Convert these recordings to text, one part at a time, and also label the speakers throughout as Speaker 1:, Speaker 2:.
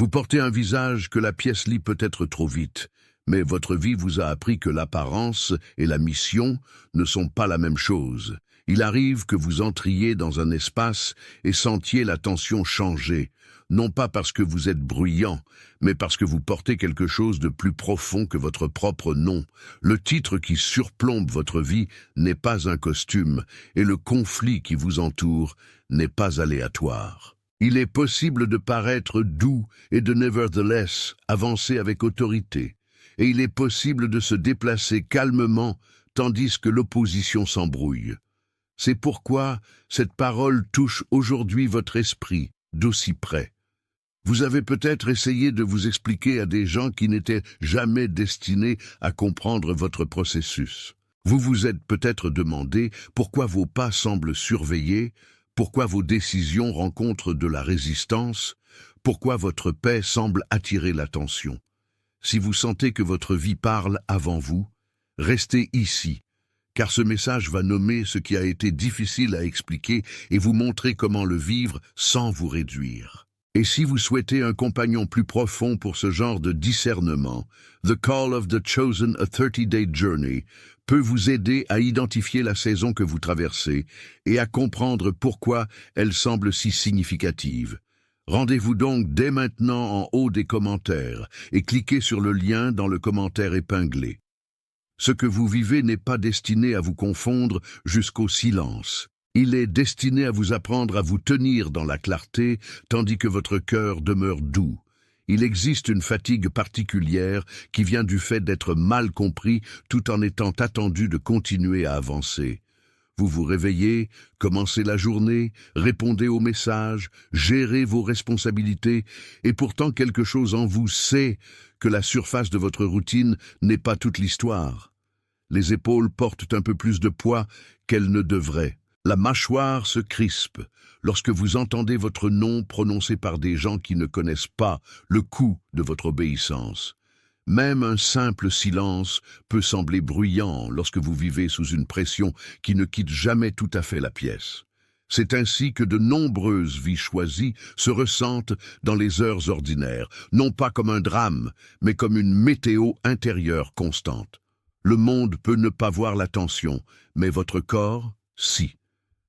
Speaker 1: Vous portez un visage que la pièce lit peut-être trop vite, mais votre vie vous a appris que l'apparence et la mission ne sont pas la même chose. Il arrive que vous entriez dans un espace et sentiez la tension changer, non pas parce que vous êtes bruyant, mais parce que vous portez quelque chose de plus profond que votre propre nom. Le titre qui surplombe votre vie n'est pas un costume, et le conflit qui vous entoure n'est pas aléatoire. Il est possible de paraître doux et de nevertheless avancer avec autorité, et il est possible de se déplacer calmement tandis que l'opposition s'embrouille. C'est pourquoi cette parole touche aujourd'hui votre esprit, d'aussi près. Vous avez peut-être essayé de vous expliquer à des gens qui n'étaient jamais destinés à comprendre votre processus. Vous vous êtes peut-être demandé pourquoi vos pas semblent surveillés, pourquoi vos décisions rencontrent de la résistance, pourquoi votre paix semble attirer l'attention. Si vous sentez que votre vie parle avant vous, restez ici, car ce message va nommer ce qui a été difficile à expliquer et vous montrer comment le vivre sans vous réduire. Et si vous souhaitez un compagnon plus profond pour ce genre de discernement, The Call of the Chosen, a 30-Day Journey, peut vous aider à identifier la saison que vous traversez et à comprendre pourquoi elle semble si significative. Rendez-vous donc dès maintenant en haut des commentaires et cliquez sur le lien dans le commentaire épinglé. Ce que vous vivez n'est pas destiné à vous confondre jusqu'au silence. Il est destiné à vous apprendre à vous tenir dans la clarté, tandis que votre cœur demeure doux. Il existe une fatigue particulière qui vient du fait d'être mal compris tout en étant attendu de continuer à avancer. Vous vous réveillez, commencez la journée, répondez aux messages, gérez vos responsabilités, et pourtant quelque chose en vous sait que la surface de votre routine n'est pas toute l'histoire. Les épaules portent un peu plus de poids qu'elles ne devraient. La mâchoire se crispe lorsque vous entendez votre nom prononcé par des gens qui ne connaissent pas le coût de votre obéissance. Même un simple silence peut sembler bruyant lorsque vous vivez sous une pression qui ne quitte jamais tout à fait la pièce. C'est ainsi que de nombreuses vies choisies se ressentent dans les heures ordinaires, non pas comme un drame, mais comme une météo intérieure constante. Le monde peut ne pas voir la tension, mais votre corps, si.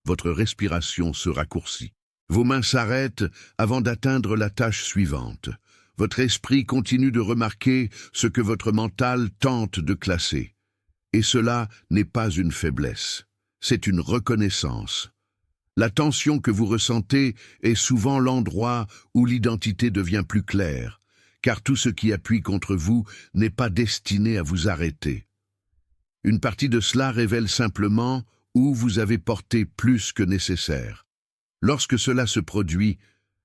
Speaker 1: Votre respiration se raccourcit. Vos mains s'arrêtent avant d'atteindre la tâche suivante. Votre esprit continue de remarquer ce que votre mental tente de classer. Et cela n'est pas une faiblesse, c'est une reconnaissance. La tension que vous ressentez est souvent l'endroit où l'identité devient plus claire, car tout ce qui appuie contre vous n'est pas destiné à vous arrêter. Une partie de cela révèle simplement où vous avez porté plus que nécessaire. Lorsque cela se produit,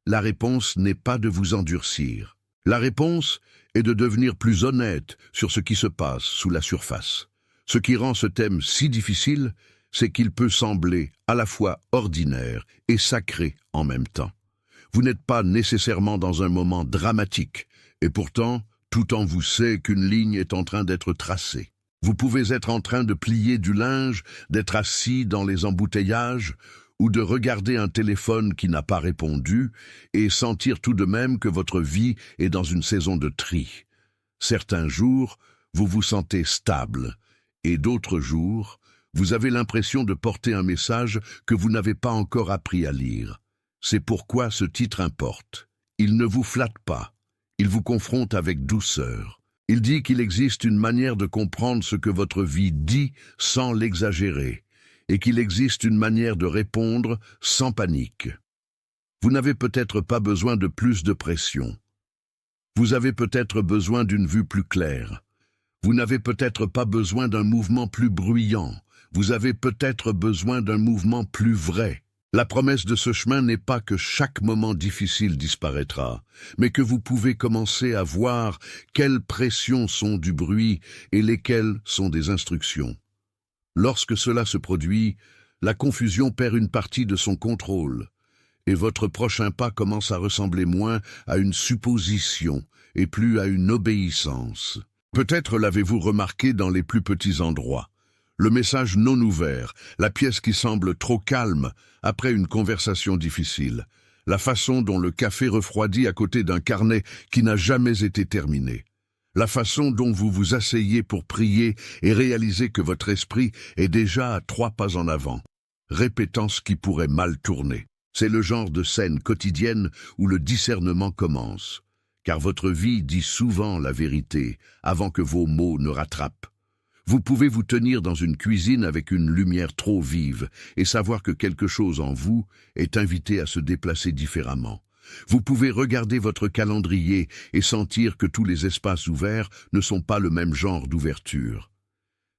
Speaker 1: la réponse n'est pas de vous endurcir. La réponse est de devenir plus honnête sur ce qui se passe sous la surface. Ce qui rend ce thème si difficile, c'est qu'il peut sembler à la fois ordinaire et sacré en même temps. Vous n'êtes pas nécessairement dans un moment dramatique, et pourtant, tout en vous sait qu'une ligne est en train d'être tracée. Vous pouvez être en train de plier du linge, d'être assis dans les embouteillages, ou de regarder un téléphone qui n'a pas répondu, et sentir tout de même que votre vie est dans une saison de tri. Certains jours, vous vous sentez stable, et d'autres jours, vous avez l'impression de porter un message que vous n'avez pas encore appris à lire. C'est pourquoi ce titre importe. Il ne vous flatte pas, il vous confronte avec douceur. Il dit qu'il existe une manière de comprendre ce que votre vie dit sans l'exagérer, et qu'il existe une manière de répondre sans panique. Vous n'avez peut-être pas besoin de plus de pression. Vous avez peut-être besoin d'une vue plus claire. Vous n'avez peut-être pas besoin d'un mouvement plus bruyant. Vous avez peut-être besoin d'un mouvement plus vrai. La promesse de ce chemin n'est pas que chaque moment difficile disparaîtra, mais que vous pouvez commencer à voir quelles pressions sont du bruit et lesquelles sont des instructions. Lorsque cela se produit, la confusion perd une partie de son contrôle, et votre prochain pas commence à ressembler moins à une supposition et plus à une obéissance. Peut-être l'avez-vous remarqué dans les plus petits endroits. Le message non ouvert, la pièce qui semble trop calme après une conversation difficile, la façon dont le café refroidit à côté d'un carnet qui n'a jamais été terminé, la façon dont vous vous asseyez pour prier et réalisez que votre esprit est déjà à 3 pas en avant, répétant ce qui pourrait mal tourner. C'est le genre de scène quotidienne où le discernement commence, car votre vie dit souvent la vérité avant que vos mots ne rattrapent. Vous pouvez vous tenir dans une cuisine avec une lumière trop vive et savoir que quelque chose en vous est invité à se déplacer différemment. Vous pouvez regarder votre calendrier et sentir que tous les espaces ouverts ne sont pas le même genre d'ouverture.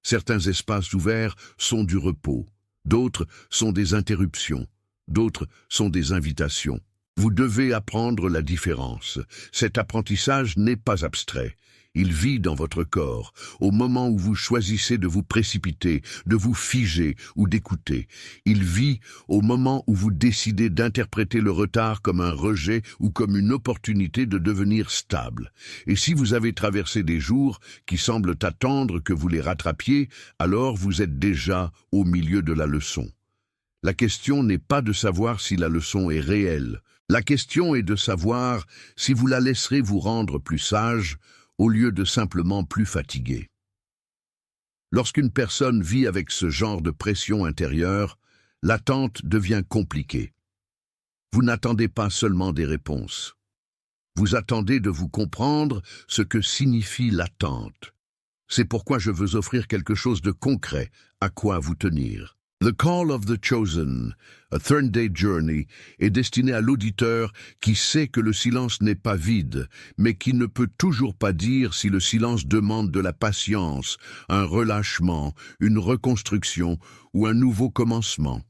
Speaker 1: Certains espaces ouverts sont du repos, d'autres sont des interruptions, d'autres sont des invitations. Vous devez apprendre la différence. Cet apprentissage n'est pas abstrait. Il vit dans votre corps, au moment où vous choisissez de vous précipiter, de vous figer ou d'écouter. Il vit au moment où vous décidez d'interpréter le retard comme un rejet ou comme une opportunité de devenir stable. Et si vous avez traversé des jours qui semblent attendre que vous les rattrapiez, alors vous êtes déjà au milieu de la leçon. La question n'est pas de savoir si la leçon est réelle. La question est de savoir si vous la laisserez vous rendre plus sage au lieu de simplement plus fatigué. Lorsqu'une personne vit avec ce genre de pression intérieure, l'attente devient compliquée. Vous n'attendez pas seulement des réponses. Vous attendez de vous comprendre ce que signifie l'attente. C'est pourquoi je veux offrir quelque chose de concret à quoi vous tenir. The Call of the Chosen, A 30-Day Journey, est destiné à l'auditeur qui sait que le silence n'est pas vide, mais qui ne peut toujours pas dire si le silence demande de la patience, un relâchement, une reconstruction ou un nouveau commencement.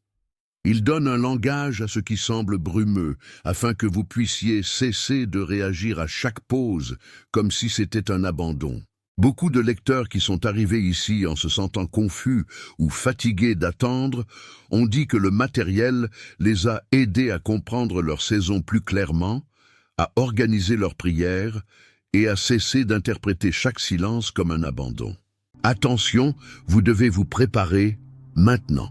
Speaker 1: Il donne un langage à ce qui semble brumeux, afin que vous puissiez cesser de réagir à chaque pause, comme si c'était un abandon. Beaucoup de lecteurs qui sont arrivés ici en se sentant confus ou fatigués d'attendre ont dit que le matériel les a aidés à comprendre leur saison plus clairement, à organiser leurs prières et à cesser d'interpréter chaque silence comme un abandon. Attention, vous devez vous préparer maintenant.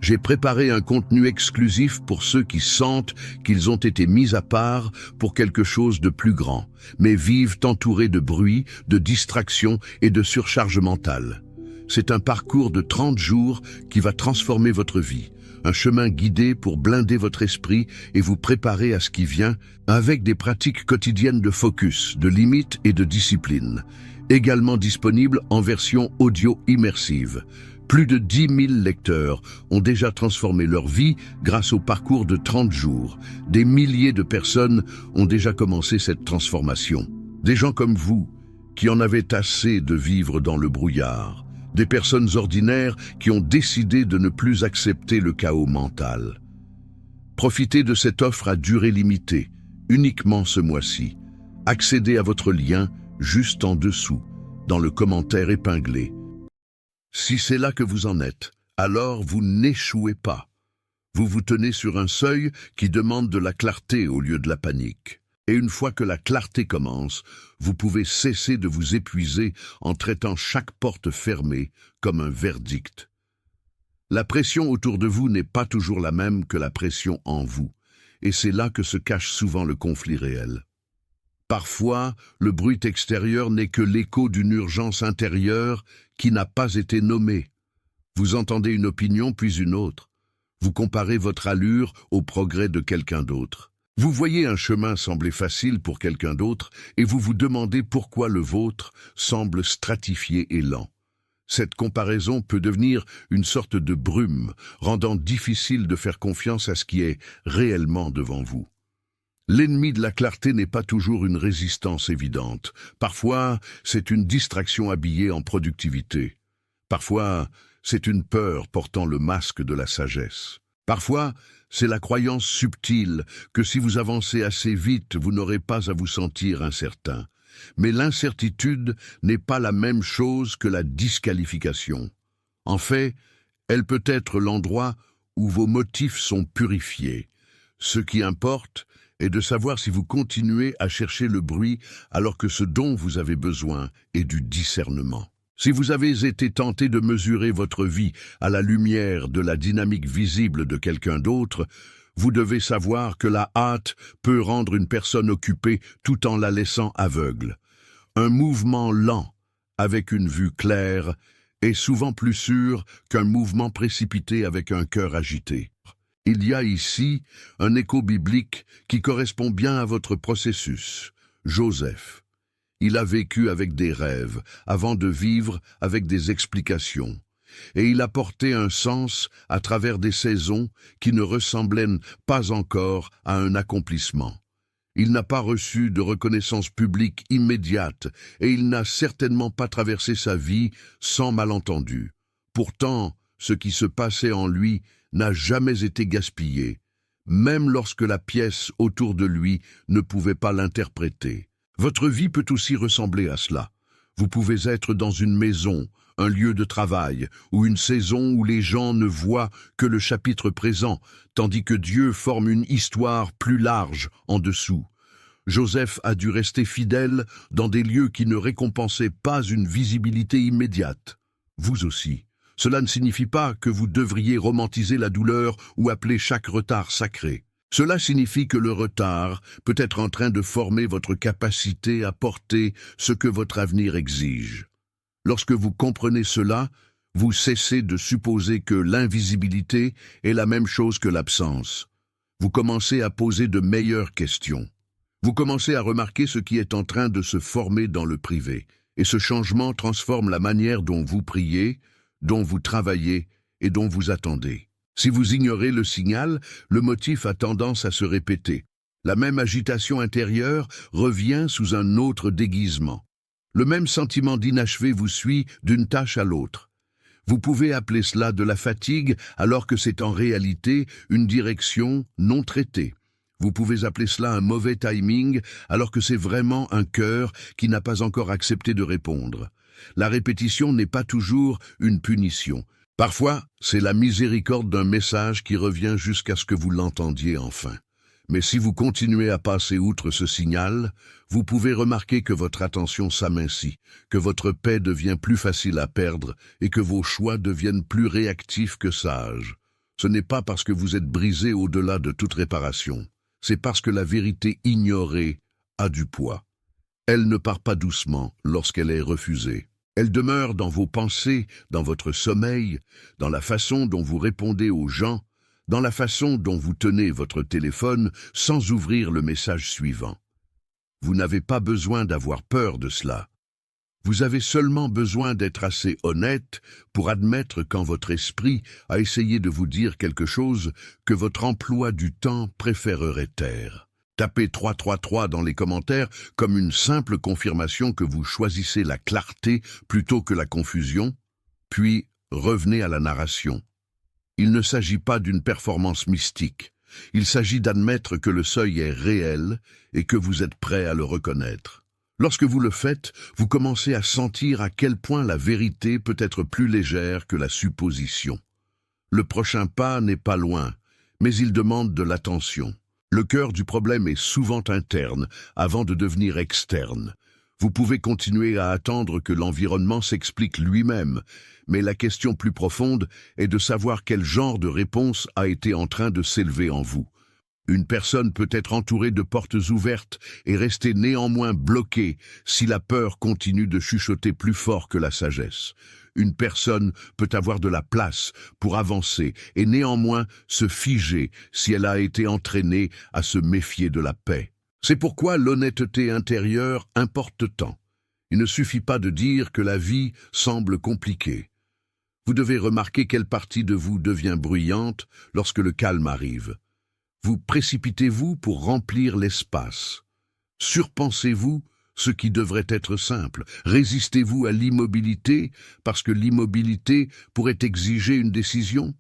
Speaker 1: J'ai préparé un contenu exclusif pour ceux qui sentent qu'ils ont été mis à part pour quelque chose de plus grand, mais vivent entourés de bruit, de distractions et de surcharge mentale. C'est un parcours de 30 jours qui va transformer votre vie, un chemin guidé pour blinder votre esprit et vous préparer à ce qui vient avec des pratiques quotidiennes de focus, de limites et de discipline, également disponible en version audio immersive. Plus de 10 000 lecteurs ont déjà transformé leur vie grâce au parcours de 30 jours. Des milliers de personnes ont déjà commencé cette transformation. Des gens comme vous, qui en avaient assez de vivre dans le brouillard. Des personnes ordinaires qui ont décidé de ne plus accepter le chaos mental. Profitez de cette offre à durée limitée, uniquement ce mois-ci. Accédez à votre lien juste en dessous, dans le commentaire épinglé. Si c'est là que vous en êtes, alors vous n'échouez pas. Vous vous tenez sur un seuil qui demande de la clarté au lieu de la panique. Et une fois que la clarté commence, vous pouvez cesser de vous épuiser en traitant chaque porte fermée comme un verdict. La pression autour de vous n'est pas toujours la même que la pression en vous, et c'est là que se cache souvent le conflit réel. Parfois, le bruit extérieur n'est que l'écho d'une urgence intérieure qui n'a pas été nommée. Vous entendez une opinion puis une autre. Vous comparez votre allure au progrès de quelqu'un d'autre. Vous voyez un chemin sembler facile pour quelqu'un d'autre et vous vous demandez pourquoi le vôtre semble stratifié et lent. Cette comparaison peut devenir une sorte de brume, rendant difficile de faire confiance à ce qui est réellement devant vous. L'ennemi de la clarté n'est pas toujours une résistance évidente. Parfois, c'est une distraction habillée en productivité. Parfois, c'est une peur portant le masque de la sagesse. Parfois, c'est la croyance subtile que si vous avancez assez vite, vous n'aurez pas à vous sentir incertain. Mais l'incertitude n'est pas la même chose que la disqualification. En fait, elle peut être l'endroit où vos motifs sont purifiés. Ce qui importe est de savoir si vous continuez à chercher le bruit alors que ce dont vous avez besoin est du discernement. Si vous avez été tenté de mesurer votre vie à la lumière de la dynamique visible de quelqu'un d'autre, Vous devez savoir que la hâte peut rendre une personne occupée tout en la laissant aveugle. Un mouvement lent, avec une vue claire, est souvent plus sûr qu'un mouvement précipité avec un cœur agité. Il y a ici un écho biblique qui correspond bien à votre processus. Joseph. Il a vécu avec des rêves, avant de vivre avec des explications. Et il a porté un sens à travers des saisons qui ne ressemblaient pas encore à un accomplissement. Il n'a pas reçu de reconnaissance publique immédiate et il n'a certainement pas traversé sa vie sans malentendu. Pourtant, ce qui se passait en lui n'a jamais été gaspillé, même lorsque la pièce autour de lui ne pouvait pas l'interpréter. Votre vie peut aussi ressembler à cela. Vous pouvez être dans une maison, un lieu de travail, ou une saison où les gens ne voient que le chapitre présent, tandis que Dieu forme une histoire plus large en dessous. Joseph a dû rester fidèle dans des lieux qui ne récompensaient pas une visibilité immédiate. Vous aussi. Cela ne signifie pas que vous devriez romantiser la douleur ou appeler chaque retard sacré. Cela signifie que le retard peut être en train de former votre capacité à porter ce que votre avenir exige. Lorsque vous comprenez cela, vous cessez de supposer que l'invisibilité est la même chose que l'absence. Vous commencez à poser de meilleures questions. Vous commencez à remarquer ce qui est en train de se former dans le privé, et ce changement transforme la manière dont vous priez, dont vous travaillez et dont vous attendez. Si vous ignorez le signal, le motif a tendance à se répéter. La même agitation intérieure revient sous un autre déguisement. Le même sentiment d'inachevé vous suit d'une tâche à l'autre. Vous pouvez appeler cela de la fatigue alors que c'est en réalité une direction non traitée. Vous pouvez appeler cela un mauvais timing alors que c'est vraiment un cœur qui n'a pas encore accepté de répondre. La répétition n'est pas toujours une punition. Parfois, c'est la miséricorde d'un message qui revient jusqu'à ce que vous l'entendiez enfin. Mais si vous continuez à passer outre ce signal, vous pouvez remarquer que votre attention s'amincit, que votre paix devient plus facile à perdre et que vos choix deviennent plus réactifs que sages. Ce n'est pas parce que vous êtes brisé au-delà de toute réparation. C'est parce que la vérité ignorée a du poids. Elle ne part pas doucement lorsqu'elle est refusée. Elle demeure dans vos pensées, dans votre sommeil, dans la façon dont vous répondez aux gens, dans la façon dont vous tenez votre téléphone sans ouvrir le message suivant. Vous n'avez pas besoin d'avoir peur de cela. Vous avez seulement besoin d'être assez honnête pour admettre quand votre esprit a essayé de vous dire quelque chose que votre emploi du temps préférerait taire. Tapez 333 dans les commentaires comme une simple confirmation que vous choisissez la clarté plutôt que la confusion, puis revenez à la narration. Il ne s'agit pas d'une performance mystique. Il s'agit d'admettre que le seuil est réel et que vous êtes prêt à le reconnaître. Lorsque vous le faites, vous commencez à sentir à quel point la vérité peut être plus légère que la supposition. Le prochain pas n'est pas loin, mais il demande de l'attention. Le cœur du problème est souvent interne, avant de devenir externe. Vous pouvez continuer à attendre que l'environnement s'explique lui-même, mais la question plus profonde est de savoir quel genre de réponse a été en train de s'élever en vous. Une personne peut être entourée de portes ouvertes et rester néanmoins bloquée si la peur continue de chuchoter plus fort que la sagesse. Une personne peut avoir de la place pour avancer et néanmoins se figer si elle a été entraînée à se méfier de la paix. C'est pourquoi l'honnêteté intérieure importe tant. Il ne suffit pas de dire que la vie semble compliquée. Vous devez remarquer quelle partie de vous devient bruyante lorsque le calme arrive. Vous précipitez-vous pour remplir l'espace? Surpensez-vous ce qui devrait être simple? Résistez-vous à l'immobilité parce que l'immobilité pourrait exiger une décision?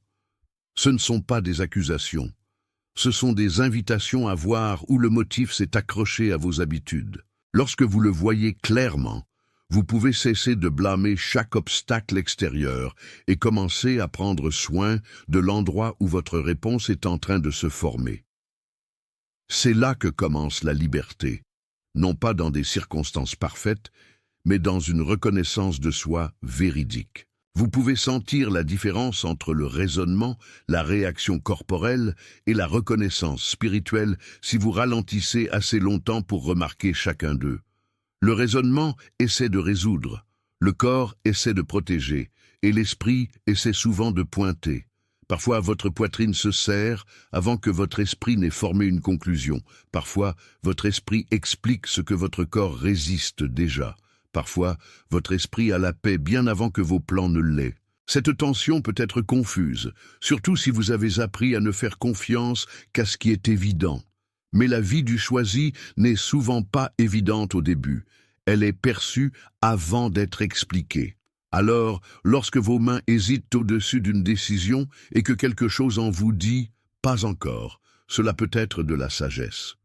Speaker 1: Ce ne sont pas des accusations. Ce sont des invitations à voir où le motif s'est accroché à vos habitudes. Lorsque vous le voyez clairement, vous pouvez cesser de blâmer chaque obstacle extérieur et commencer à prendre soin de l'endroit où votre réponse est en train de se former. C'est là que commence la liberté, non pas dans des circonstances parfaites, mais dans une reconnaissance de soi véridique. Vous pouvez sentir la différence entre le raisonnement, la réaction corporelle et la reconnaissance spirituelle si vous ralentissez assez longtemps pour remarquer chacun d'eux. Le raisonnement essaie de résoudre, le corps essaie de protéger, et l'esprit essaie souvent de pointer. Parfois, votre poitrine se serre avant que votre esprit n'ait formé une conclusion. Parfois, votre esprit explique ce que votre corps résiste déjà. Parfois, votre esprit a la paix bien avant que vos plans ne l'aient. Cette tension peut être confuse, surtout si vous avez appris à ne faire confiance qu'à ce qui est évident. Mais la vie du choisi n'est souvent pas évidente au début. Elle est perçue avant d'être expliquée. Alors, lorsque vos mains hésitent au-dessus d'une décision et que quelque chose en vous dit « pas encore », cela peut être de la sagesse.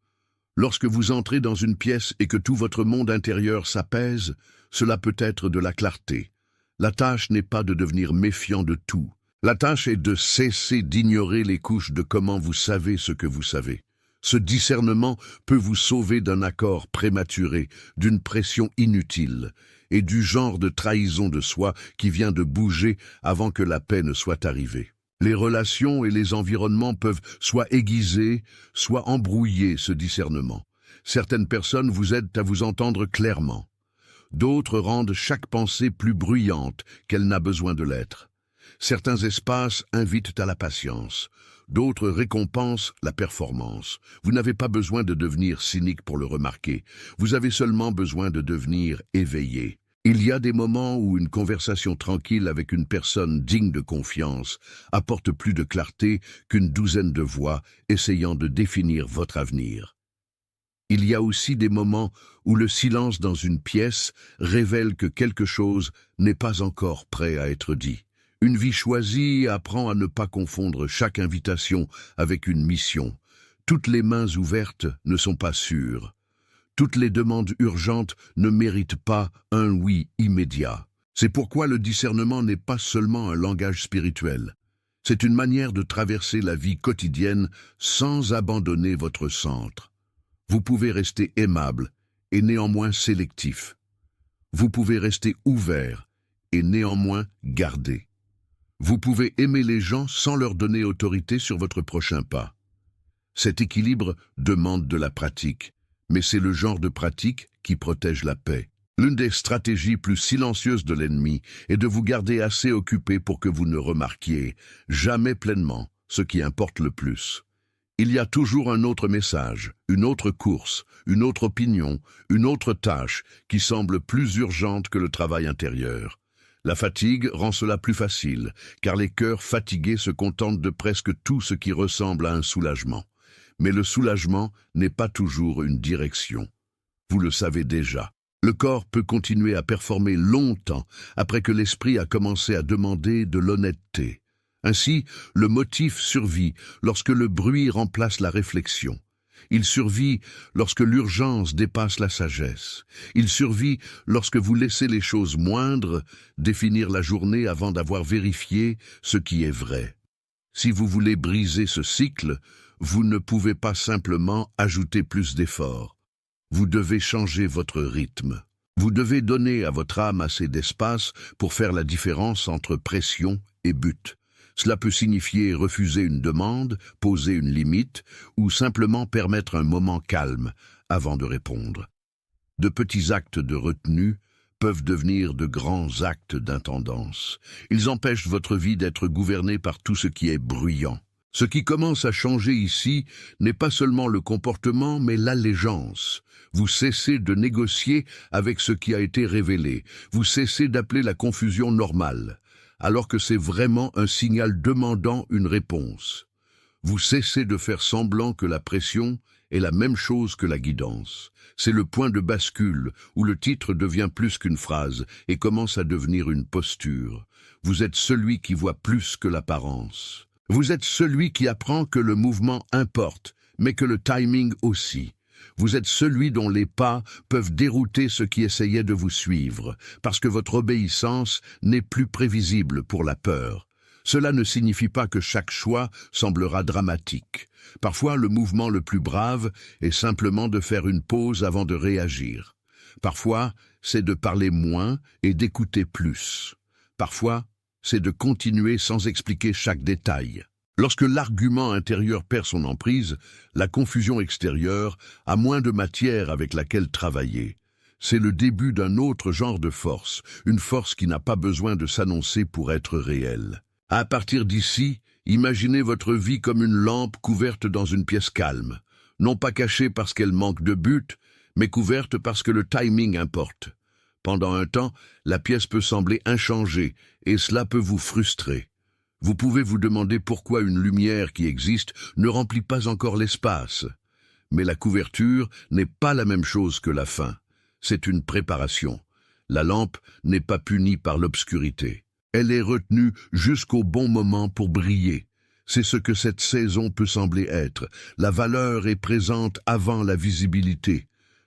Speaker 1: Lorsque vous entrez dans une pièce et que tout votre monde intérieur s'apaise, cela peut être de la clarté. La tâche n'est pas de devenir méfiant de tout. La tâche est de cesser d'ignorer les couches de comment vous savez ce que vous savez. Ce discernement peut vous sauver d'un accord prématuré, d'une pression inutile et du genre de trahison de soi qui vient de bouger avant que la paix ne soit arrivée. Les relations et les environnements peuvent soit aiguiser, soit embrouiller ce discernement. Certaines personnes vous aident à vous entendre clairement. D'autres rendent chaque pensée plus bruyante qu'elle n'a besoin de l'être. Certains espaces invitent à la patience. D'autres récompensent la performance. Vous n'avez pas besoin de devenir cynique pour le remarquer. Vous avez seulement besoin de devenir éveillé. Il y a des moments où une conversation tranquille avec une personne digne de confiance apporte plus de clarté qu'une douzaine de voix essayant de définir votre avenir. Il y a aussi des moments où le silence dans une pièce révèle que quelque chose n'est pas encore prêt à être dit. Une vie choisie apprend à ne pas confondre chaque invitation avec une mission. Toutes les mains ouvertes ne sont pas sûres. Toutes les demandes urgentes ne méritent pas un oui immédiat. C'est pourquoi le discernement n'est pas seulement un langage spirituel. C'est une manière de traverser la vie quotidienne sans abandonner votre centre. Vous pouvez rester aimable et néanmoins sélectif. Vous pouvez rester ouvert et néanmoins gardé. Vous pouvez aimer les gens sans leur donner autorité sur votre prochain pas. Cet équilibre demande de la pratique, mais c'est le genre de pratique qui protège la paix. L'une des stratégies plus silencieuses de l'ennemi est de vous garder assez occupé pour que vous ne remarquiez jamais pleinement ce qui importe le plus. Il y a toujours un autre message, une autre course, une autre opinion, une autre tâche qui semble plus urgente que le travail intérieur. La fatigue rend cela plus facile, car les cœurs fatigués se contentent de presque tout ce qui ressemble à un soulagement. Mais le soulagement n'est pas toujours une direction. Vous le savez déjà. Le corps peut continuer à performer longtemps après que l'esprit a commencé à demander de l'honnêteté. Ainsi, le motif survit lorsque le bruit remplace la réflexion. Il survit lorsque l'urgence dépasse la sagesse. Il survit lorsque vous laissez les choses moindres définir la journée avant d'avoir vérifié ce qui est vrai. Si vous voulez briser ce cycle, vous ne pouvez pas simplement ajouter plus d'efforts. Vous devez changer votre rythme. Vous devez donner à votre âme assez d'espace pour faire la différence entre pression et but. Cela peut signifier refuser une demande, poser une limite ou simplement permettre un moment calme avant de répondre. De petits actes de retenue peuvent devenir de grands actes d'intendance. Ils empêchent votre vie d'être gouvernée par tout ce qui est bruyant. Ce qui commence à changer ici n'est pas seulement le comportement, mais l'allégeance. Vous cessez de négocier avec ce qui a été révélé. Vous cessez d'appeler la confusion normale, alors que c'est vraiment un signal demandant une réponse. Vous cessez de faire semblant que la pression est la même chose que la guidance. C'est le point de bascule où le titre devient plus qu'une phrase et commence à devenir une posture. Vous êtes celui qui voit plus que l'apparence. Vous êtes celui qui apprend que le mouvement importe, mais que le timing aussi. Vous êtes celui dont les pas peuvent dérouter ceux qui essayaient de vous suivre, parce que votre obéissance n'est plus prévisible pour la peur. Cela ne signifie pas que chaque choix semblera dramatique. Parfois, le mouvement le plus brave est simplement de faire une pause avant de réagir. Parfois, c'est de parler moins et d'écouter plus. Parfois, c'est de continuer sans expliquer chaque détail. Lorsque l'argument intérieur perd son emprise, la confusion extérieure a moins de matière avec laquelle travailler. C'est le début d'un autre genre de force, une force qui n'a pas besoin de s'annoncer pour être réelle. À partir d'ici, imaginez votre vie comme une lampe couverte dans une pièce calme, non pas cachée parce qu'elle manque de but, mais couverte parce que le timing importe. Pendant un temps, la pièce peut sembler inchangée, et cela peut vous frustrer. Vous pouvez vous demander pourquoi une lumière qui existe ne remplit pas encore l'espace. Mais la couverture n'est pas la même chose que la fin. C'est une préparation. La lampe n'est pas punie par l'obscurité. Elle est retenue jusqu'au bon moment pour briller. C'est ce que cette saison peut sembler être. La valeur est présente avant la visibilité.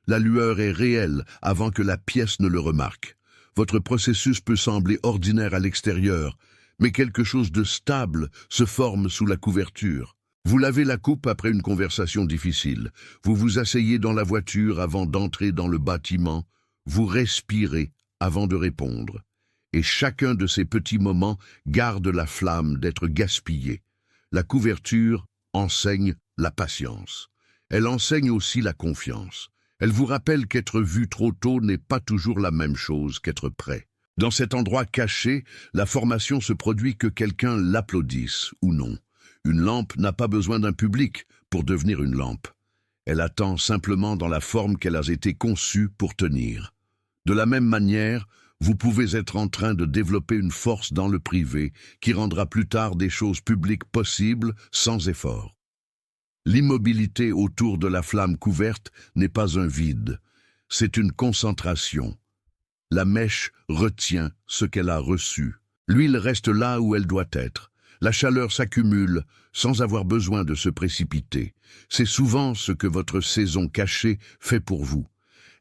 Speaker 1: La lueur est réelle avant que la pièce ne le remarque. Votre processus peut sembler ordinaire à l'extérieur, mais quelque chose de stable se forme sous la couverture. Vous lavez la coupe après une conversation difficile. Vous vous asseyez dans la voiture avant d'entrer dans le bâtiment. Vous respirez avant de répondre. Et chacun de ces petits moments garde la flamme d'être gaspillé. La couverture enseigne la patience. Elle enseigne aussi la confiance. Elle vous rappelle qu'être vu trop tôt n'est pas toujours la même chose qu'être prêt. Dans cet endroit caché, la formation se produit que quelqu'un l'applaudisse ou non. Une lampe n'a pas besoin d'un public pour devenir une lampe. Elle attend simplement dans la forme qu'elle a été conçue pour tenir. De la même manière, vous pouvez être en train de développer une force dans le privé qui rendra plus tard des choses publiques possibles sans effort. L'immobilité autour de la flamme couverte n'est pas un vide, c'est une concentration. La mèche retient ce qu'elle a reçu. L'huile reste là où elle doit être. La chaleur s'accumule sans avoir besoin de se précipiter. C'est souvent ce que votre saison cachée fait pour vous.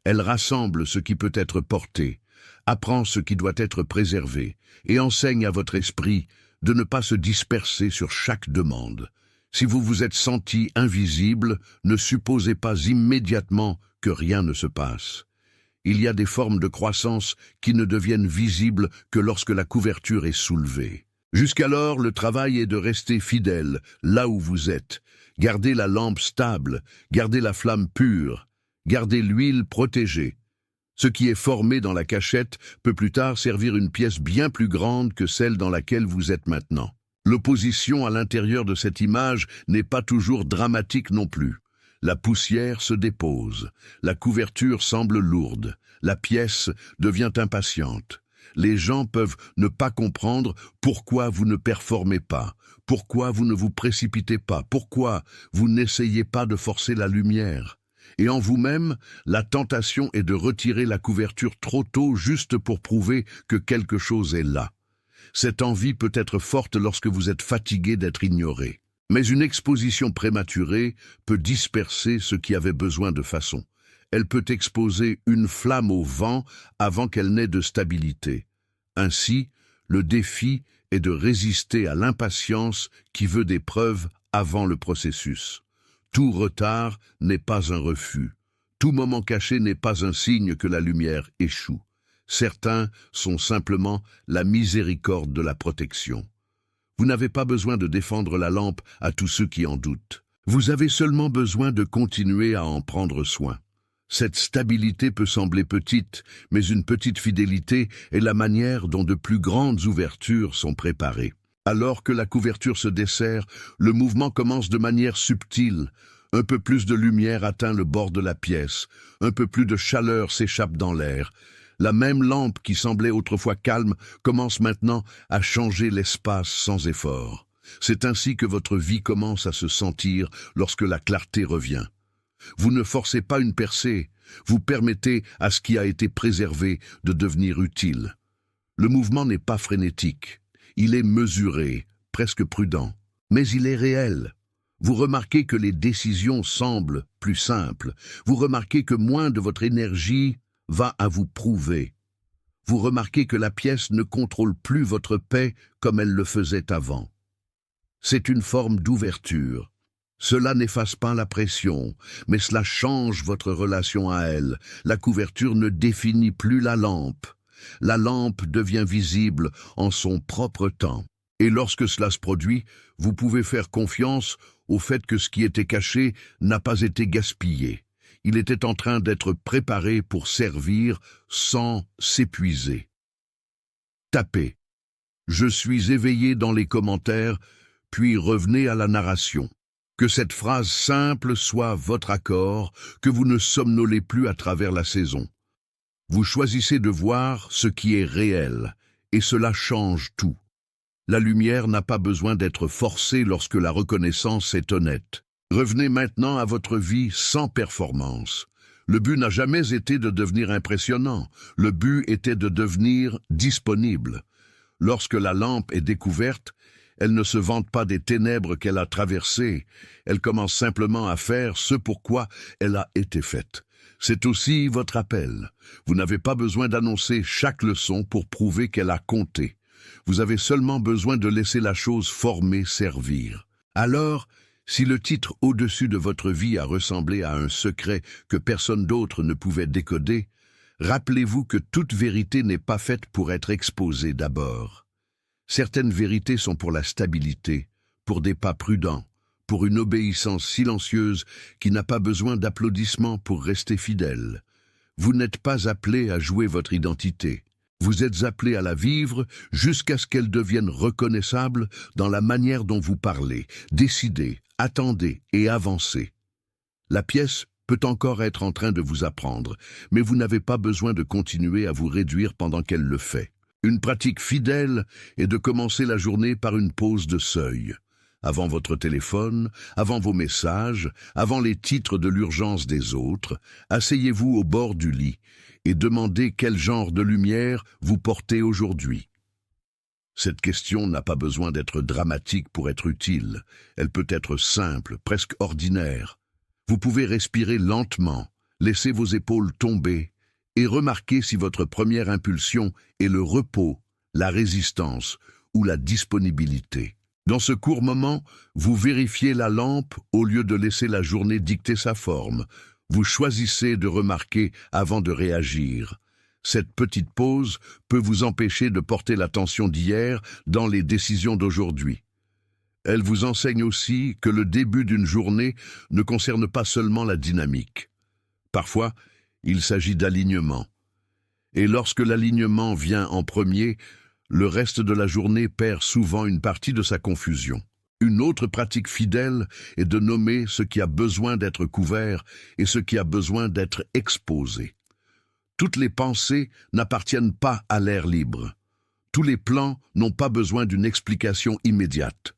Speaker 1: Elle rassemble ce qui peut être porté, apprend ce qui doit être préservé et enseigne à votre esprit de ne pas se disperser sur chaque demande. Si vous vous êtes senti invisible, ne supposez pas immédiatement que rien ne se passe. Il y a des formes de croissance qui ne deviennent visibles que lorsque la couverture est soulevée. Jusqu'alors, le travail est de rester fidèle là où vous êtes. Gardez la lampe stable, gardez la flamme pure, gardez l'huile protégée. Ce qui est formé dans la cachette peut plus tard servir une pièce bien plus grande que celle dans laquelle vous êtes maintenant. L'opposition à l'intérieur de cette image n'est pas toujours dramatique non plus. La poussière se dépose, la couverture semble lourde, la pièce devient impatiente. Les gens peuvent ne pas comprendre pourquoi vous ne performez pas, pourquoi vous ne vous précipitez pas, pourquoi vous n'essayez pas de forcer la lumière. Et en vous-même, la tentation est de retirer la couverture trop tôt juste pour prouver que quelque chose est là. Cette envie peut être forte lorsque vous êtes fatigué d'être ignoré. Mais une exposition prématurée peut disperser ce qui avait besoin de façon. Elle peut exposer une flamme au vent avant qu'elle n'ait de stabilité. Ainsi, le défi est de résister à l'impatience qui veut des preuves avant le processus. Tout retard n'est pas un refus. Tout moment caché n'est pas un signe que la lumière échoue. Certains sont simplement la miséricorde de la protection. Vous n'avez pas besoin de défendre la lampe à tous ceux qui en doutent. Vous avez seulement besoin de continuer à en prendre soin. Cette stabilité peut sembler petite, mais une petite fidélité est la manière dont de plus grandes ouvertures sont préparées. Alors que la couverture se desserre, le mouvement commence de manière subtile. Un peu plus de lumière atteint le bord de la pièce, un peu plus de chaleur s'échappe dans l'air. La même lampe qui semblait autrefois calme commence maintenant à changer l'espace sans effort. C'est ainsi que votre vie commence à se sentir lorsque la clarté revient. Vous ne forcez pas une percée, vous permettez à ce qui a été préservé de devenir utile. Le mouvement n'est pas frénétique, il est mesuré, presque prudent, mais il est réel. Vous remarquez que les décisions semblent plus simples, vous remarquez que moins de votre énergie va à vous prouver. Vous remarquez que la pièce ne contrôle plus votre paix comme elle le faisait avant. C'est une forme d'ouverture. Cela n'efface pas la pression, mais cela change votre relation à elle. La couverture ne définit plus la lampe. la lampe devient visible en son propre temps. Et lorsque cela se produit, vous pouvez faire confiance au fait que ce qui était caché n'a pas été gaspillé. Il était en train d'être préparé pour servir sans s'épuiser. Tapez « Je suis éveillé » dans les commentaires, puis revenez à la narration. Que cette phrase simple soit votre accord, que vous ne somnolez plus à travers la saison. Vous choisissez de voir ce qui est réel, et cela change tout. La lumière n'a pas besoin d'être forcée lorsque la reconnaissance est honnête. Revenez maintenant à votre vie sans performance. Le but n'a jamais été de devenir impressionnant. Le but était de devenir disponible. Lorsque la lampe est découverte, elle ne se vante pas des ténèbres qu'elle a traversées. Elle commence simplement à faire ce pourquoi elle a été faite. C'est aussi votre appel. Vous n'avez pas besoin d'annoncer chaque leçon pour prouver qu'elle a compté. Vous avez seulement besoin de laisser la chose former, servir. Alors, si le titre au-dessus de votre vie a ressemblé à un secret que personne d'autre ne pouvait décoder, rappelez-vous que toute vérité n'est pas faite pour être exposée d'abord. Certaines vérités sont pour la stabilité, pour des pas prudents, pour une obéissance silencieuse qui n'a pas besoin d'applaudissements pour rester fidèle. Vous n'êtes pas appelé à jouer votre identité. Vous êtes appelé à la vivre jusqu'à ce qu'elle devienne reconnaissable dans la manière dont vous parlez, décidez, attendez et avancez. La pièce peut encore être en train de vous apprendre, mais vous n'avez pas besoin de continuer à vous réduire pendant qu'elle le fait. Une pratique fidèle est de commencer la journée par une pause de seuil. Avant votre téléphone, avant vos messages, avant les titres de l'urgence des autres, asseyez-vous au bord du lit et demandez quel genre de lumière vous portez aujourd'hui. Cette question n'a pas besoin d'être dramatique pour être utile. Elle peut être simple, presque ordinaire. Vous pouvez respirer lentement, laisser vos épaules tomber et remarquer si votre première impulsion est le repos, la résistance ou la disponibilité. Dans ce court moment, vous vérifiez la lampe au lieu de laisser la journée dicter sa forme. Vous choisissez de remarquer avant de réagir. Cette petite pause peut vous empêcher de porter l'attention d'hier dans les décisions d'aujourd'hui. Elle vous enseigne aussi que le début d'une journée ne concerne pas seulement la dynamique. Parfois, il s'agit d'alignement. Et lorsque l'alignement vient en premier, le reste de la journée perd souvent une partie de sa confusion. Une autre pratique fidèle est de nommer ce qui a besoin d'être couvert et ce qui a besoin d'être exposé. Toutes les pensées n'appartiennent pas à l'air libre. Tous les plans n'ont pas besoin d'une explication immédiate.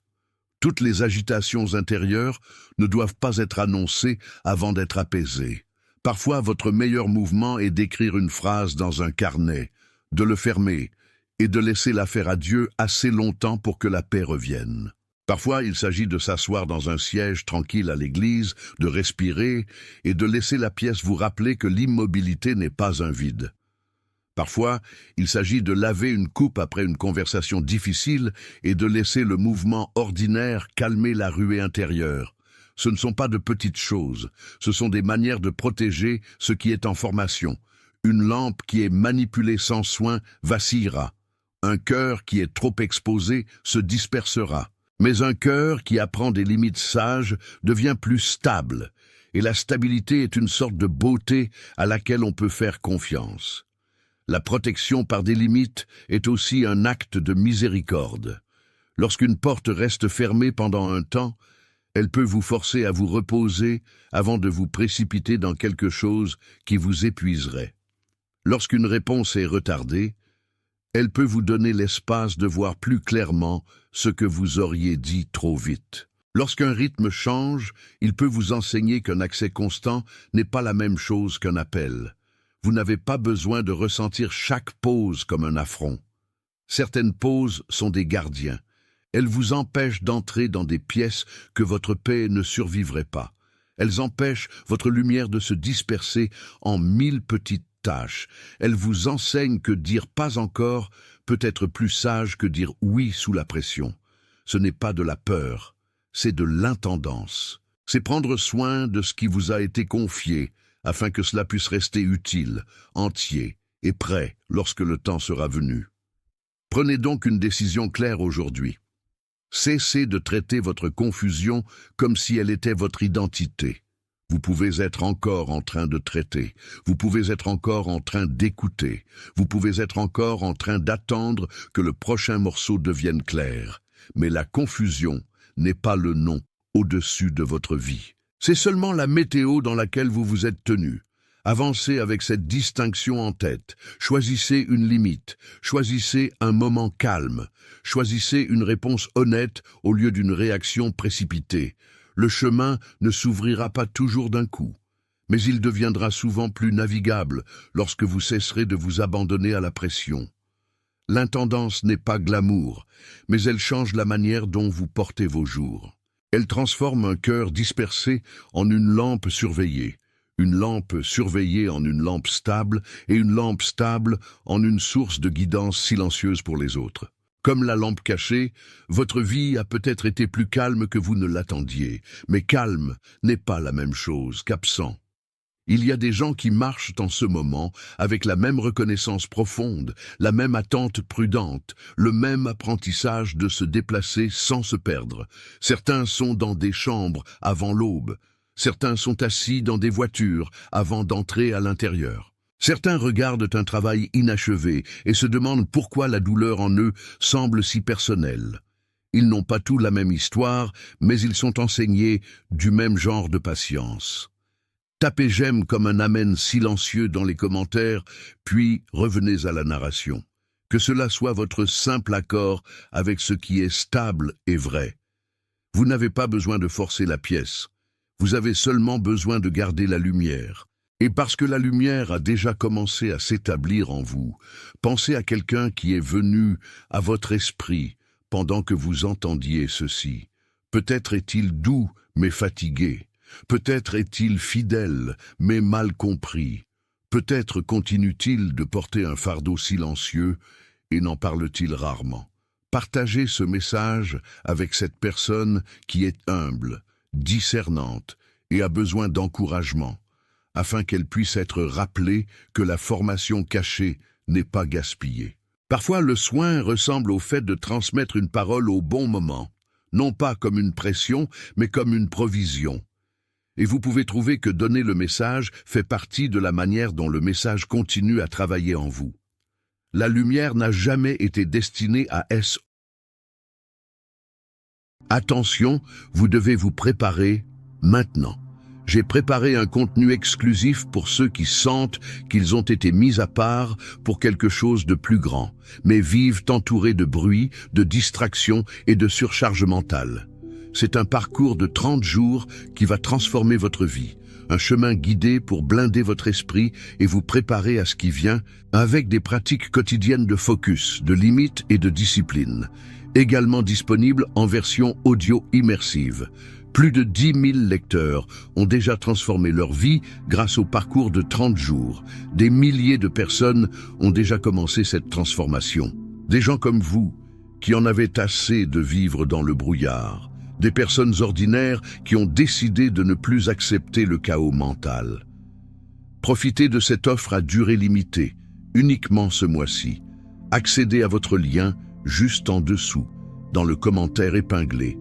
Speaker 1: Toutes les agitations intérieures ne doivent pas être annoncées avant d'être apaisées. Parfois, votre meilleur mouvement est d'écrire une phrase dans un carnet, de le fermer et de laisser l'affaire à Dieu assez longtemps pour que la paix revienne. Parfois, il s'agit de s'asseoir dans un siège tranquille à l'église, de respirer et de laisser la pièce vous rappeler que l'immobilité n'est pas un vide. Parfois, il s'agit de laver une coupe après une conversation difficile et de laisser le mouvement ordinaire calmer la ruée intérieure. Ce ne sont pas de petites choses, ce sont des manières de protéger ce qui est en formation. Une lampe qui est manipulée sans soin vacillera. Un cœur qui est trop exposé se dispersera. Mais un cœur qui apprend des limites sages devient plus stable, et la stabilité est une sorte de beauté à laquelle on peut faire confiance. La protection par des limites est aussi un acte de miséricorde. Lorsqu'une porte reste fermée pendant un temps, elle peut vous forcer à vous reposer avant de vous précipiter dans quelque chose qui vous épuiserait. Lorsqu'une réponse est retardée, elle peut vous donner l'espace de voir plus clairement ce que vous auriez dit trop vite. Lorsqu'un rythme change, il peut vous enseigner qu'un accès constant n'est pas la même chose qu'un appel. Vous n'avez pas besoin de ressentir chaque pause comme un affront. Certaines pauses sont des gardiens. Elles vous empêchent d'entrer dans des pièces que votre paix ne survivrait pas. Elles empêchent votre lumière de se disperser en 1000 petites tâches. Elles vous enseignent que dire pas encore peut être plus sage que dire oui sous la pression. Ce n'est pas de la peur, c'est de l'intendance. C'est prendre soin de ce qui vous a été confié, afin que cela puisse rester utile, entier et prêt lorsque le temps sera venu. Prenez donc une décision claire aujourd'hui. Cessez de traiter votre confusion comme si elle était votre identité. Vous pouvez être encore en train de traiter, vous pouvez être encore en train d'écouter, vous pouvez être encore en train d'attendre que le prochain morceau devienne clair. Mais la confusion n'est pas le nom au-dessus de votre vie. C'est seulement la météo dans laquelle vous vous êtes tenu. Avancez avec cette distinction en tête. Choisissez une limite. Choisissez un moment calme. Choisissez une réponse honnête au lieu d'une réaction précipitée. Le chemin ne s'ouvrira pas toujours d'un coup, mais il deviendra souvent plus navigable lorsque vous cesserez de vous abandonner à la pression. L'intendance n'est pas glamour, mais elle change la manière dont vous portez vos jours. Elle transforme un cœur dispersé en une lampe surveillée. Une lampe surveillée en une lampe stable et une lampe stable en une source de guidance silencieuse pour les autres. Comme la lampe cachée, votre vie a peut-être été plus calme que vous ne l'attendiez, mais calme n'est pas la même chose qu'absent. Il y a des gens qui marchent en ce moment avec la même reconnaissance profonde, la même attente prudente, le même apprentissage de se déplacer sans se perdre. Certains sont dans des chambres avant l'aube. Certains sont assis dans des voitures avant d'entrer à l'intérieur. Certains regardent un travail inachevé et se demandent pourquoi la douleur en eux semble si personnelle. Ils n'ont pas tous la même histoire, mais ils sont enseignés du même genre de patience. Tapez j'aime comme un amen silencieux dans les commentaires, puis revenez à la narration. Que cela soit votre simple accord avec ce qui est stable et vrai. Vous n'avez pas besoin de forcer la pièce. Vous avez seulement besoin de garder la lumière. Et parce que la lumière a déjà commencé à s'établir en vous, pensez à quelqu'un qui est venu à votre esprit pendant que vous entendiez ceci. Peut-être est-il doux mais fatigué. Peut-être est-il fidèle mais mal compris. Peut-être continue-t-il de porter un fardeau silencieux et n'en parle-t-il rarement. Partagez ce message avec cette personne qui est humble, discernante et a besoin d'encouragement, afin qu'elle puisse être rappelée que la formation cachée n'est pas gaspillée. Parfois, le soin ressemble au fait de transmettre une parole au bon moment, non pas comme une pression, mais comme une provision. Et vous pouvez trouver que donner le message fait partie de la manière dont le message continue à travailler en vous. La lumière n'a jamais été destinée à S. Attention, vous devez vous préparer maintenant. J'ai préparé un contenu exclusif pour ceux qui sentent qu'ils ont été mis à part pour quelque chose de plus grand, mais vivent entourés de bruit, de distractions et de surcharge mentale. C'est un parcours de 30 jours qui va transformer votre vie, un chemin guidé pour blinder votre esprit et vous préparer à ce qui vient avec des pratiques quotidiennes de focus, de limites et de discipline, également disponible en version audio immersive. Plus de 10 000 lecteurs ont déjà transformé leur vie grâce au parcours de 30 jours. Des milliers de personnes ont déjà commencé cette transformation. Des gens comme vous, qui en avaient assez de vivre dans le brouillard. Des personnes ordinaires qui ont décidé de ne plus accepter le chaos mental. Profitez de cette offre à durée limitée, uniquement ce mois-ci. Accédez à votre lien juste en dessous, dans le commentaire épinglé.